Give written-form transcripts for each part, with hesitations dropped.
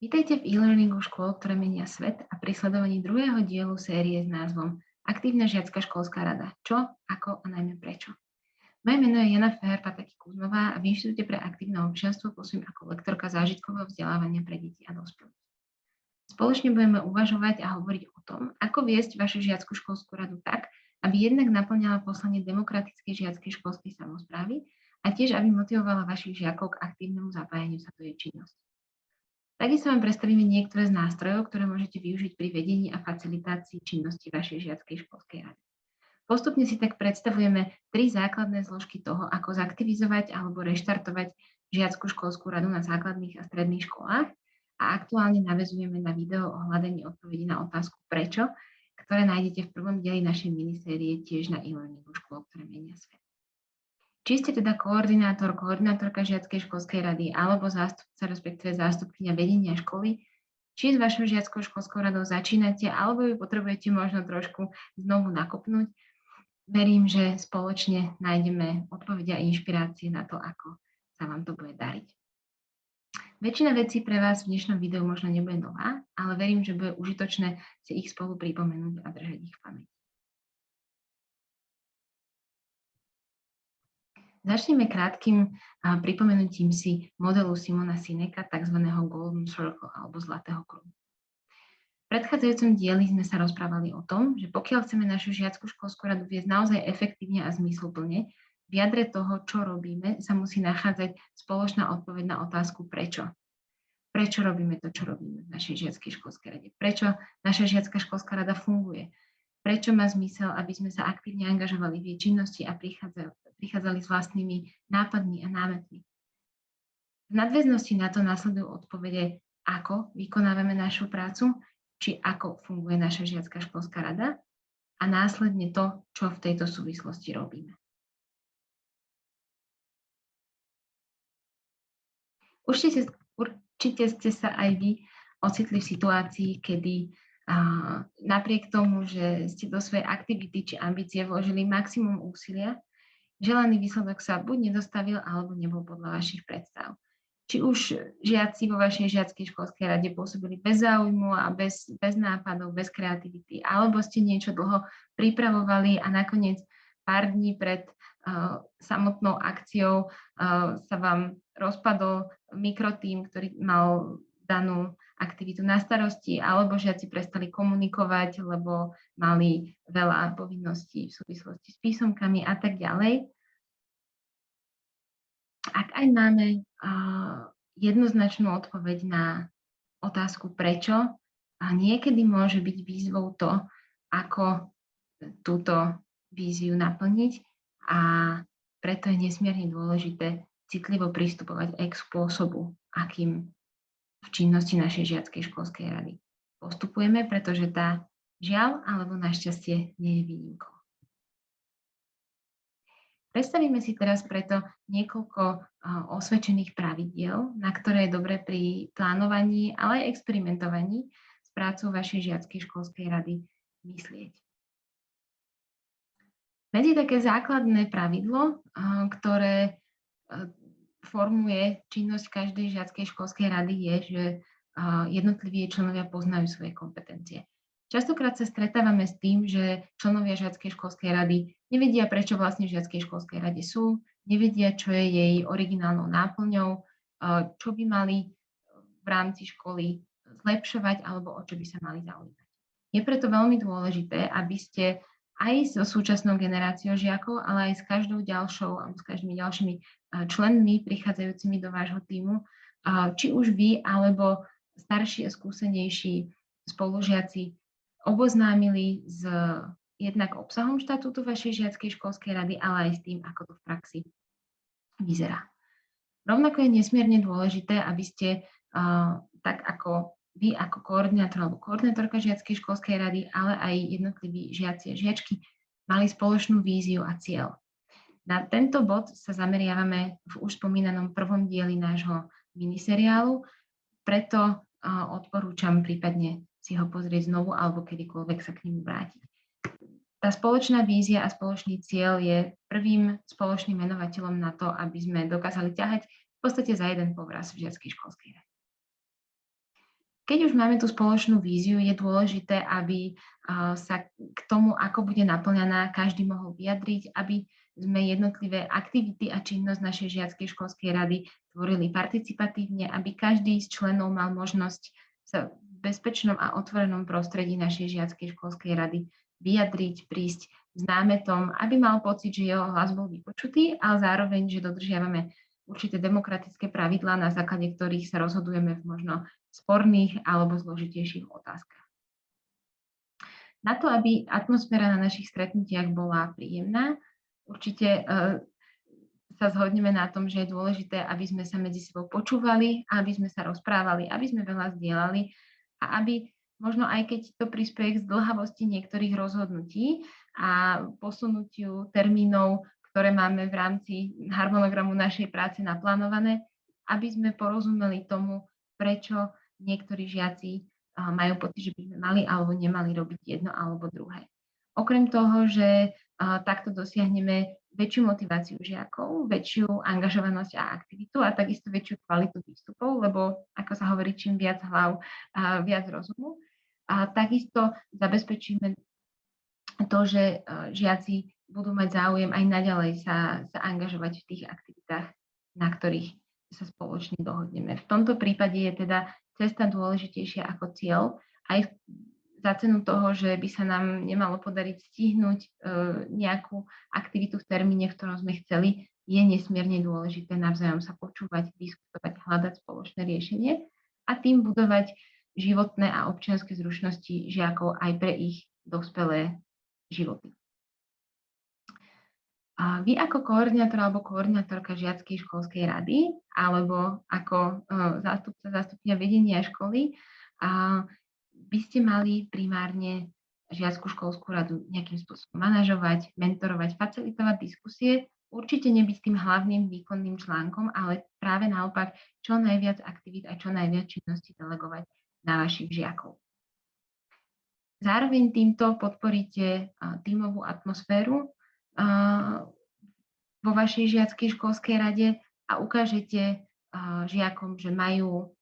Vítajte v e-learningu škôl, ktoré menia svet a pri sledovaní druhého dielu série s názvom Aktívna žiacka školská rada. Čo, ako a najmä prečo. Moje meno je Jana Feher-Pataky-Kuzmová a v Inštitúte pre aktívne občianstvo pôsobím ako lektorka zážitkového vzdelávania pre deti a dospelých. Spoločne budeme uvažovať a hovoriť o tom, ako viesť vašu žiackú školskú radu tak, aby jednak naplňala poslanie demokratickej žiackej školskej samosprávy a tiež aby motivovala vašich žiakov k aktívnemu zapájaniu sa do jej činnosti. Takisto vám predstavíme niektoré z nástrojov, ktoré môžete využiť pri vedení a facilitácii činnosti vašej žiackej školskej rady. Postupne si tak predstavujeme 3 základné zložky toho, ako zaktivizovať alebo reštartovať žiackú školskú radu na základných a stredných školách a aktuálne naväzujeme na video o hľadaní odpovedí na otázku prečo, ktoré nájdete v prvom dieli našej minisérie tiež na e-learningu škôl, ktoré menia svet. Či ste teda koordinátorka žiackej školskej rady alebo zástupca, respektíve zástupkyňa vedenia školy, či s vašou žiackou školskou radou začínate alebo ju potrebujete možno trošku znovu nakopnúť, verím, že spoločne nájdeme odpovede a inšpirácie na to, ako sa vám to bude dariť. Väčšina vecí pre vás v dnešnom videu možno nebude nová, ale verím, že bude užitočné si ich spolu pripomenúť a držať ich v pamäti. Začneme krátkym pripomenutím si modelu Simona Sineka, tzv. Golden Circle alebo Zlatého kruhu. V predchádzajúcom dieli sme sa rozprávali o tom, že pokiaľ chceme našu žiackú školskú radu viesť naozaj efektívne a zmysluplne, v jadre toho, čo robíme, sa musí nachádzať spoločná odpoveď na otázku prečo. Prečo robíme to, čo robíme v našej žiackej školskej rade? Prečo naša žiacka školská rada funguje? Prečo má zmysel, aby sme sa aktívne angažovali v jej činnosti a prichádzali s vlastnými nápadmi a námetmi. V nadväznosti na to nasledujú odpovede, ako vykonávame našu prácu, či ako funguje naša žiacka školská rada a následne to, čo v tejto súvislosti robíme. Určite ste sa aj vy ocitli v situácii, kedy napriek tomu, že ste do svojej aktivity či ambície vložili maximum úsilia, želaný výsledok sa buď nedostavil, alebo nebol podľa vašich predstav. Či už žiaci vo vašej žiackej školskej rade pôsobili bez záujmu a bez nápadov, bez kreativity, alebo ste niečo dlho pripravovali a nakoniec pár dní pred samotnou akciou sa vám rozpadol mikrotím, ktorý mal danú aktivitu na starosti, alebo žiaci prestali komunikovať, lebo mali veľa povinností v súvislosti s písomkami a tak ďalej. Ak aj máme jednoznačnú odpoveď na otázku prečo, niekedy môže byť výzvou to, ako túto víziu naplniť a preto je nesmierne dôležité citlivo pristupovať aj k spôsobu, akým v činnosti našej žiackej školskej rady postupujeme, pretože tá žiaľ alebo našťastie nie je výnimkou. Predstavíme si teraz preto niekoľko osvedčených pravidiel, na ktoré je dobre pri plánovaní, ale aj experimentovaní s prácou vašej žiackej školskej rady myslieť. Medzi také základné pravidlo, ktoré formuje činnosť každej žiackej školskej rady je, že jednotliví členovia poznajú svoje kompetencie. Častokrát sa stretávame s tým, že členovia žiackej školskej rady nevedia, prečo vlastne v žiackej školskej rade sú, nevedia, čo je jej originálnou náplňou, čo by mali v rámci školy zlepšovať alebo o čo by sa mali zaujímať. Je preto veľmi dôležité, aby ste aj so súčasnou generáciou žiakov, ale aj s každou ďalšou alebo s každými ďalšími členmi prichádzajúcimi do vášho tímu, či už vy alebo starší a skúsenejší spolužiaci oboznámili s jednak obsahom štatútu vašej žiackej školskej rady, ale aj s tým, ako to v praxi vyzerá. Rovnako je nesmierne dôležité, aby ste tak ako vy ako koordinátor alebo koordinátorka žiackej školskej rady, ale aj jednotliví žiaci a žiačky mali spoločnú víziu a cieľ. Na tento bod sa zameriavame v už spomínanom prvom dieli nášho miniseriálu, preto odporúčam prípadne si ho pozrieť znovu alebo kedykoľvek sa k nemu vrátiť. Tá spoločná vízia a spoločný cieľ je prvým spoločným menovateľom na to, aby sme dokázali ťahať v podstate za jeden povraz v žiackej školskej rade. Keď už máme tú spoločnú víziu, je dôležité, aby sa k tomu, ako bude naplňaná, každý mohol vyjadriť, aby sme jednotlivé aktivity a činnosť našej žiackej školskej rady tvorili participatívne, aby každý z členov mal možnosť sa v bezpečnom a otvorenom prostredí našej žiackej školskej rady vyjadriť, prísť s námetom, aby mal pocit, že jeho hlas bol vypočutý, ale zároveň, že dodržiavame určité demokratické pravidlá, na základe ktorých sa rozhodujeme v možno sporných alebo zložitejších otázkach. Na to, aby atmosféra na našich stretnutiach bola príjemná, určite sa zhodneme na tom, že je dôležité, aby sme sa medzi sebou počúvali, aby sme sa rozprávali, aby sme veľa zdieľali a aby možno aj keď to prispieje k zdĺhavosti niektorých rozhodnutí a posunutiu termínov, ktoré máme v rámci harmonogramu našej práce naplánované, aby sme porozumeli tomu, prečo niektorí žiaci majú pocit, že by sme mali alebo nemali robiť jedno alebo druhé. Okrem toho, že takto dosiahneme väčšiu motiváciu žiakov, väčšiu angažovanosť a aktivitu a takisto väčšiu kvalitu výstupov, lebo ako sa hovorí, čím viac hlav, viac rozumu. A takisto zabezpečíme to, že žiaci budú mať záujem aj naďalej sa angažovať v tých aktivitách, na ktorých sa spoločne dohodneme. V tomto prípade je teda cesta dôležitejšia ako cieľ, aj za cenu toho, že by sa nám nemalo podariť stihnúť nejakú aktivitu v termíne, v ktorom sme chceli, je nesmierne dôležité navzájom sa počúvať, diskutovať, hľadať spoločné riešenie a tým budovať životné a občianske zručnosti žiakov aj pre ich dospelé životy. A vy ako koordinátor alebo koordinátorka žiackej školskej rady alebo ako zástupňa vedenia školy by ste mali primárne žiackú školskú radu nejakým spôsobom manažovať, mentorovať, facilitovať diskusie, určite nebyť tým hlavným výkonným článkom, ale práve naopak čo najviac aktivít a čo najviac činností delegovať na vašich žiakov. Zároveň týmto podporíte tímovú atmosféru vo vašej žiackej školskej rade a ukážete žiakom, že majú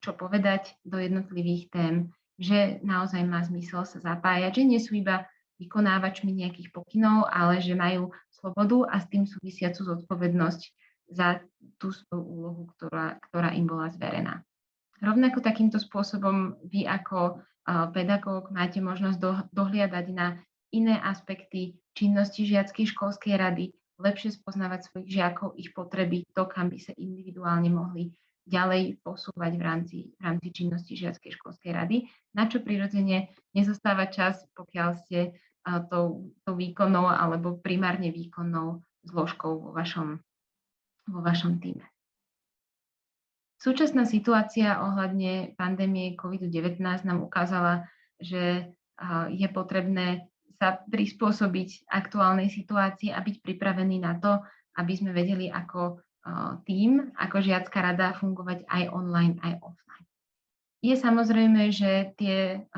čo povedať do jednotlivých tém, že naozaj má zmysel sa zapájať, že nie sú iba vykonávačmi nejakých pokynov, ale že majú slobodu a s tým súvisiacu zodpovednosť za tú svoju úlohu, ktorá im bola zverená. Rovnako takýmto spôsobom vy ako pedagóg máte možnosť dohliadať na iné aspekty činnosti žiackej školskej rady, lepšie spoznávať svojich žiakov, ich potreby, to, kam by sa individuálne mohli ďalej posúvať v rámci činnosti žiackej školskej rady, na čo prirodzene nezostáva čas, pokiaľ ste tou výkonnou alebo primárne výkonnou zložkou vo vašom týme. Súčasná situácia ohľadne pandémie COVID-19 nám ukázala, že je potrebné sa prispôsobiť aktuálnej situácii a byť pripravený na to, aby sme vedeli ako tím, ako žiacka rada fungovať aj online, aj offline. Je samozrejme, že tie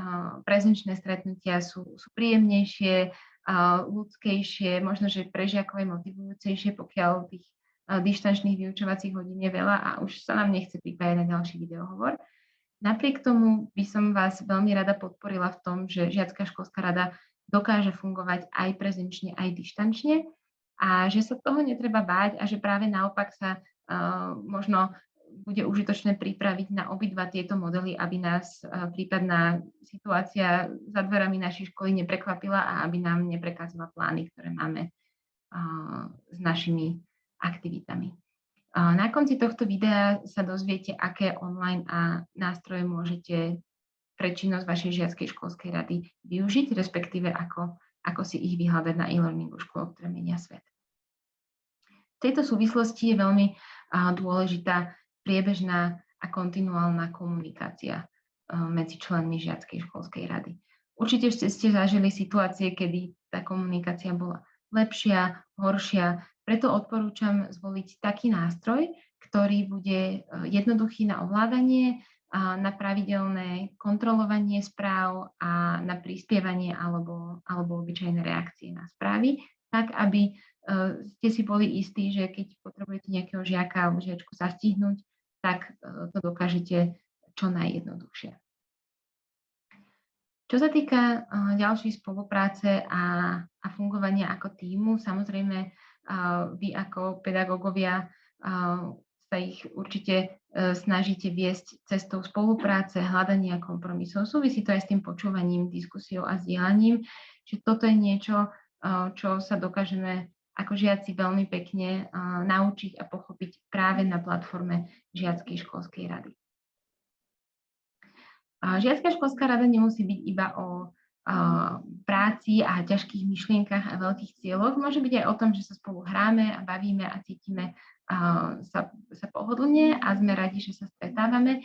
prezenčné stretnutia sú príjemnejšie, ľudskejšie, možno, že pre žiakov je motivujúcejšie, pokiaľ tých dištančných vyučovacích hodín je veľa a už sa nám nechce pripájať na ďalší videohovor. Napriek tomu by som vás veľmi rada podporila v tom, že žiacka školská rada dokáže fungovať aj prezenčne, aj dištančne a že sa toho netreba báť a že práve naopak sa možno bude užitočné pripraviť na obidva tieto modely, aby nás prípadná situácia za dverami našej školy neprekvapila a aby nám neprekazila plány, ktoré máme s našimi aktivitami. Na konci tohto videa sa dozviete, aké online a nástroje môžete pre činnosť vašej žiackej školskej rady využiť, respektíve ako si ich vyhľadať na e-learningu škôl, ktoré menia svet. V tejto súvislosti je veľmi dôležitá priebežná a kontinuálna komunikácia medzi členmi žiackej školskej rady. Určite ste zažili situácie, kedy tá komunikácia bola lepšia, horšia, preto odporúčam zvoliť taký nástroj, ktorý bude jednoduchý na ovládanie, na pravidelné kontrolovanie správ a na prispievanie alebo obyčajné reakcie na správy, tak aby ste si boli istí, že keď potrebujete nejakého žiaka alebo žiačku zastihnúť, tak to dokážete čo najjednoduchšie. Čo sa týka ďalšej spolupráce a fungovania ako tímu, samozrejme vy ako pedagógovia sa ich určite snažíte viesť cestou spolupráce, hľadania kompromisov. Súvisí to aj s tým počúvaním, diskusiou a zdieľaním. Čiže toto je niečo, čo sa dokážeme ako žiaci veľmi pekne naučiť a pochopiť práve na platforme Žiackej školskej rady. Žiacka školská rada nemusí byť iba o práci a ťažkých myšlienkach a veľkých cieľoch. Môže byť aj o tom, že sa spolu hráme a bavíme a cítime sa pohodlne a sme radi, že sa stretávame.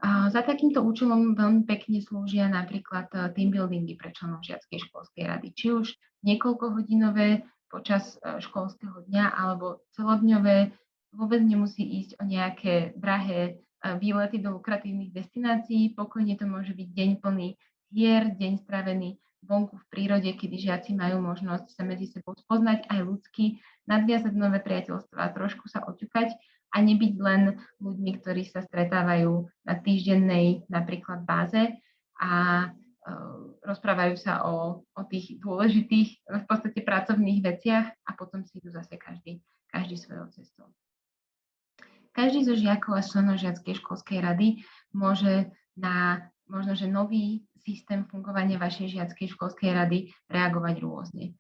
Za takýmto účelom veľmi pekne slúžia napríklad team buildingy pre členov Žiackej školskej rady. Či už niekoľkohodinové počas školského dňa alebo celodňové. Vôbec nemusí ísť o nejaké drahé výlety do lukratívnych destinácií. Pokojne to môže byť deň plný hier, deň strávený vonku v prírode, kedy žiaci majú možnosť sa medzi sebou spoznať aj ľudsky, nadviazať nové priateľstvá, trošku sa oťukať a nebyť len ľuďmi, ktorí sa stretávajú na týždennej napríklad báze a rozprávajú sa o tých dôležitých v podstate pracovných veciach a potom si idú zase každý svojou cestou. Každý zo žiakov a členov Žiackej školskej rady môže na možno, že nový systém fungovania vašej Žiackej školskej rady reagovať rôzne.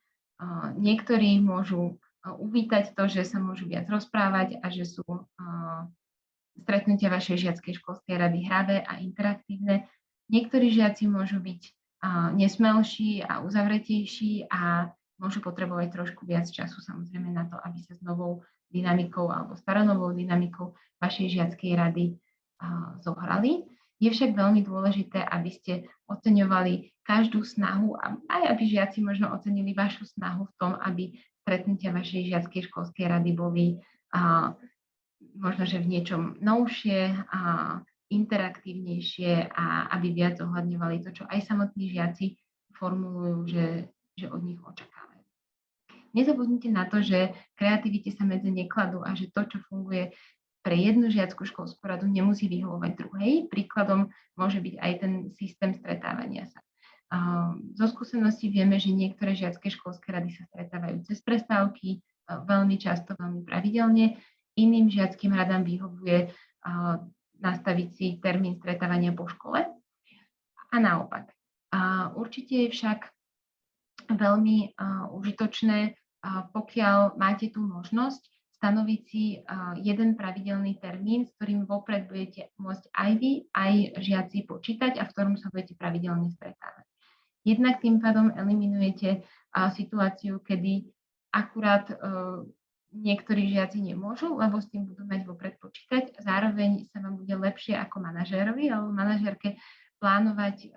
Niektorí môžu uvítať to, že sa môžu viac rozprávať a že sú stretnutia vašej Žiackej školskej rady hravé a interaktívne. Niektorí žiaci môžu byť nesmelší a uzavretejší a môžu potrebovať trošku viac času samozrejme na to, aby sa s novou dynamikou alebo staronovou dynamikou vašej žiackej rady zohrali. Je však veľmi dôležité, aby ste oceňovali každú snahu a aj aby žiaci možno ocenili vašu snahu v tom, aby stretnutia vašej žiackej školskej rady boli možno, že v niečom novšie, interaktívnejšie a aby viac ohľadňovali to, čo aj samotní žiaci formulujú, že od nich očakávajú. Nezabudnite na to, že kreativite sa medze nekladú a že to, čo funguje pre jednu žiackú školskú radu, nemusí vyhovovať druhej. Príkladom môže byť aj ten systém stretávania sa. Zo skúseností vieme, že niektoré žiacké školské rady sa stretávajú cez prestávky, veľmi často, veľmi pravidelne. Iným žiackým radám vyhovuje nastaviť si termín stretávania po škole a naopak. Určite je však veľmi užitočné, pokiaľ máte tú možnosť stanoviť si jeden pravidelný termín, s ktorým vopred budete môcť aj vy, aj žiaci počítať a v ktorom sa budete pravidelne stretávať. Jednak tým pádom eliminujete situáciu, kedy akurát niektorí žiaci nemôžu, lebo s tým budú mať vopred počítať. Zároveň sa vám bude lepšie ako manažérovi alebo manažérke plánovať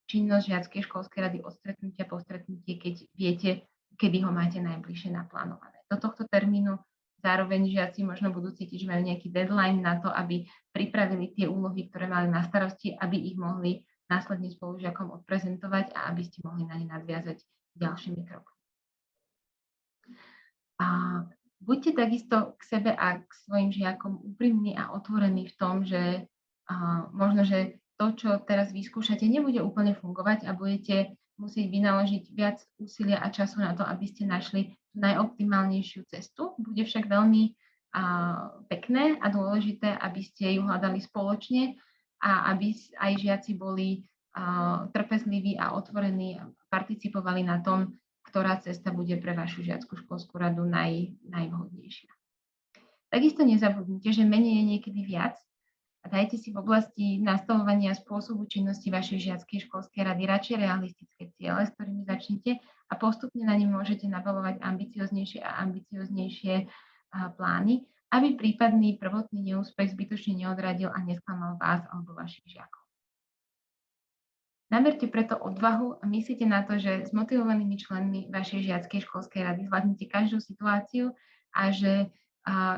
činnosť žiackej školskej rady od stretnutia po stretnutie, keď viete, kedy ho máte najbližšie naplánované. Do tohto termínu zároveň žiaci možno budú cítiť, že majú nejaký deadline na to, aby pripravili tie úlohy, ktoré mali na starosti, aby ich mohli následne spolužiakom odprezentovať a aby ste mohli na ne nadviazať ďalšími krokmi. Buďte takisto k sebe a k svojim žiakom úprimní a otvorení v tom, že možno, že to, čo teraz vyskúšate, nebude úplne fungovať a budete musieť vynaložiť viac úsilia a času na to, aby ste našli najoptimálnejšiu cestu. Bude však veľmi pekné a dôležité, aby ste ju hľadali spoločne a aby aj žiaci boli trpezliví a otvorení a participovali na tom, ktorá cesta bude pre vašu žiackú školskú radu najvhodnejšia. Takisto nezabudnite, že menej je niekedy viac a dajte si v oblasti nastavovania spôsobu činnosti vašej žiackej školskej rady radšej realistické ciele, s ktorými začnete a postupne na ne môžete nabalovať ambicioznejšie a ambicioznejšie plány, aby prípadný prvotný neúspech zbytočne neodradil a nesklamal vás alebo vašich žiakov. Naberte preto odvahu a myslíte na to, že s motivovanými členmi vašej žiackej školskej rady zvládnete každú situáciu a že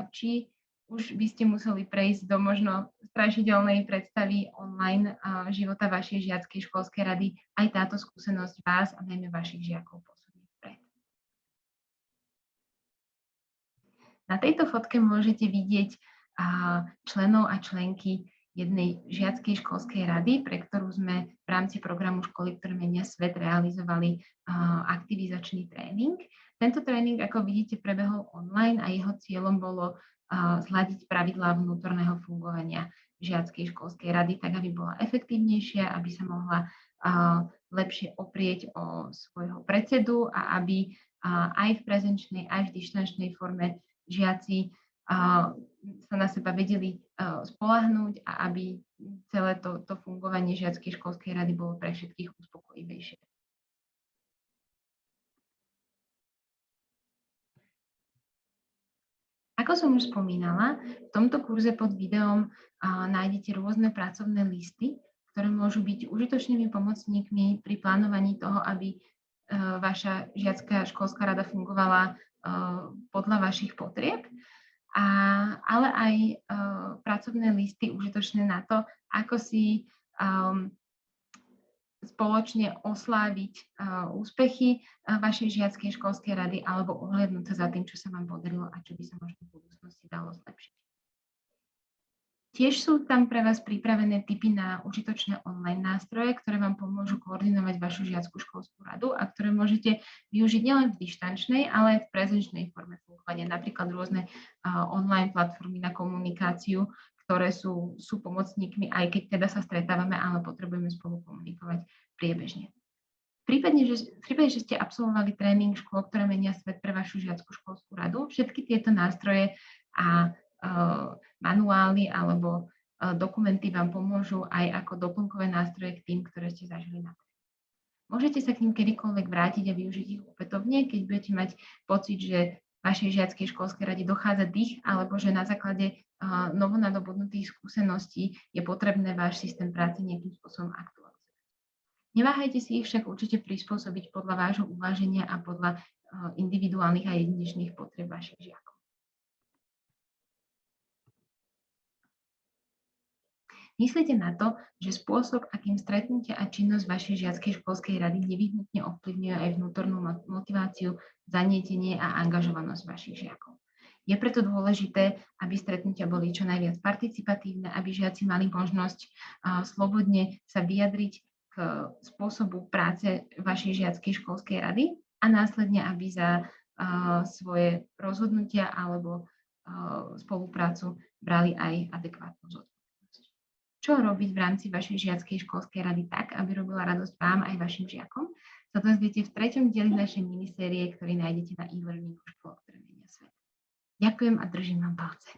či už by ste museli prejsť do možno strašidelnej predstavy online života vašej žiackej školskej rady, aj táto skúsenosť vás a najmä vašich žiakov posunie vpred. Na tejto fotke môžete vidieť členov a členky jednej žiackej školskej rady, pre ktorú sme v rámci programu Školy, ktoré menia svet, realizovali aktivizačný tréning. Tento tréning, ako vidíte, prebehol online a jeho cieľom bolo zladiť pravidlá vnútorného fungovania žiackej školskej rady, tak aby bola efektívnejšia, aby sa mohla lepšie oprieť o svojho predsedu a aby aj v prezenčnej, aj v dištančnej forme žiaci sa na seba vedeli spoľahnúť a aby celé to fungovanie žiackej školskej rady bolo pre všetkých uspokojivejšie. Ako som už spomínala, v tomto kurze pod videom nájdete rôzne pracovné listy, ktoré môžu byť užitočnými pomocníkmi pri plánovaní toho, aby vaša žiacka školská rada fungovala podľa vašich potrieb. Ale aj pracovné listy užitočné na to, ako si spoločne osláviť úspechy vašej žiackej školskej rady alebo ohliadnúť sa za tým, čo sa vám podarilo a čo by sa možno v budúcnosti dalo zlepšiť. Tiež sú tam pre vás pripravené tipy na užitočné online nástroje, ktoré vám pomôžu koordinovať vašu žiackú školskú radu a ktoré môžete využiť nielen v dištančnej, ale aj v prezenčnej forme fungovania. Napríklad rôzne online platformy na komunikáciu, ktoré sú pomocníkmi, aj keď teda sa stretávame, ale potrebujeme spolu komunikovať priebežne. V prípade, že ste absolvovali tréning škôl, ktoré menia svet pre vašu žiackú školskú radu, všetky tieto nástroje a manuály alebo dokumenty vám pomôžu aj ako doplnkové nástroje k tým, ktoré ste zažili na tréningu. Môžete sa k ním kedykoľvek vrátiť a využiť ich opätovne, keď budete mať pocit, že vašej žiackej školskej rade dochádza dých, alebo že na základe novonadobudnutých skúseností je potrebné váš systém práce nejakým spôsobom aktualizovať. Neváhajte si ich však určite prispôsobiť podľa vášho uváženia a podľa individuálnych a jedinečných potrieb vašich žiakov. Myslite na to, že spôsob, akým stretnutia a činnosť vašej žiackej školskej rady nevyhnutne ovplyvňuje aj vnútornú motiváciu, zanietenie a angažovanosť vašich žiakov. Je preto dôležité, aby stretnutia boli čo najviac participatívne, aby žiaci mali možnosť slobodne sa vyjadriť k spôsobu práce vašej žiackej školskej rady a následne, aby za svoje rozhodnutia alebo spoluprácu brali aj adekvátnu zodpovednosť. Čo robiť v rámci vašej žiackej školskej rady tak, aby robila radosť vám aj vašim žiakom, sa dozviete v 3. dieli našej minisérie, ktorý nájdete na e-learningu Škôl, ktoré menia svet. Ďakujem a držím vám palce.